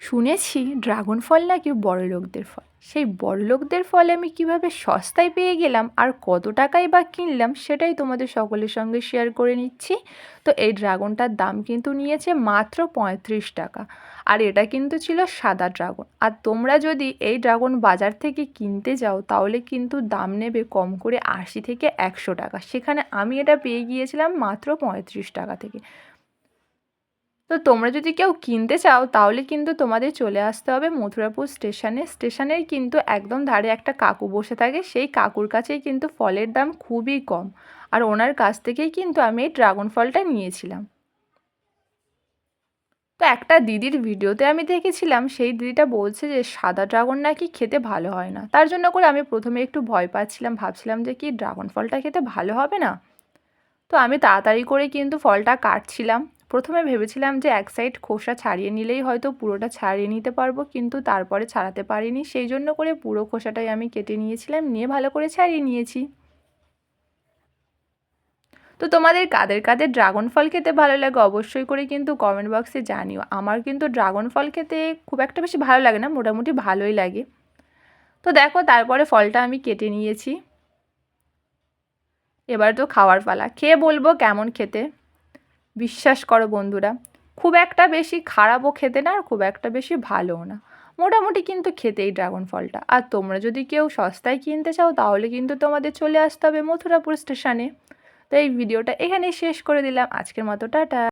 শুনেছি ড্রাগন ফল নাকি বড়লোকদের ফল। সেই বড়লোকদের ফল আমি কিভাবে সস্তায় পেয়ে গেলাম আর কত টাকায় বা কিনলাম সেটাই তোমাদের সকলের সঙ্গে শেয়ার করে নিচ্ছি। তো এই ড্রাগনটার দাম কিন্তু নিয়েছে মাত্র 35 টাকা। আর এটা কিন্তু ছিল সাদা ড্রাগন। আর তোমরা যদি এই ড্রাগন বাজার থেকে কিনতে যাও তাহলে কিন্তু দাম নেবে কম করে 80 থেকে 100 টাকা। সেখানে আমি এটা পেয়ে গিয়েছিলাম মাত্র 35 টাকা থেকে। তো তোমরা যদি কেউ কিনতে চাও তাহলে কিন্তু তোমাদের চলে আসতে হবে মথুরাপুর স্টেশনের কিন্তু একদম ধারে একটা কাকু বসে থাকে। সেই কাকুর কাছেই কিন্তু ফলের দাম খুবই কম। আর ওনার কাছ থেকেই কিন্তু আমি এই ড্রাগন ফলটা নিয়েছিলাম। তো একটা দিদির ভিডিওতে আমি দেখেছিলাম, সেই দিদিটা বলছে যে সাদা ড্রাগন নাকি খেতে ভালো হয় না। তার জন্য করে আমি প্রথমে একটু ভয় পাচ্ছিলাম, ভাবছিলাম যে কি ড্রাগন ফলটা খেতে ভালো হবে না। তো আমি তাড়াতাড়ি করে কিন্তু ফলটা কাটছিলাম। প্রথমে ভেবেছিলাম যে এক সাইড খোসা ছাড়িয়ে নিলেই হয়তো পুরোটা ছাড়িয়ে নিতে পারবো, কিন্তু তারপরে ছাড়াতে পারিনি। সেই জন্য করে পুরো খোসাটাই আমি কেটে নিয়েছিলাম, নিয়ে ভালো করে ছাড়িয়ে নিয়েছি। তো তোমাদের কাদের কাদের ড্রাগন ফল খেতে ভালো লাগে অবশ্যই করে কিন্তু কমেন্ট বক্সে জানিও। আমার কিন্তু ড্রাগন ফল খেতে খুব একটা বেশি ভালো লাগে না, মোটামুটি ভালোই লাগে। তো দেখো তারপরে ফলটা আমি কেটে নিয়েছি। এবার তো খাওয়ার পালা, খেয়ে বলবো কেমন খেতে। বিশ্বাস করো বন্ধুরা, খুব একটা বেশি খারাপও খেতে না আর খুব একটা বেশি ভালোও না, মোটামুটি কিন্তু খেতে এই ড্রাগন ফলটা। আর তোমরা যদি কেউ সস্তায় কিনতে চাও তাহলে কিন্তু তোমাদের চলে আসতে হবে মথুরাপুর স্টেশনে। তো এই ভিডিওটা এখানেই শেষ করে দিলাম, আজকের মতো টাটা।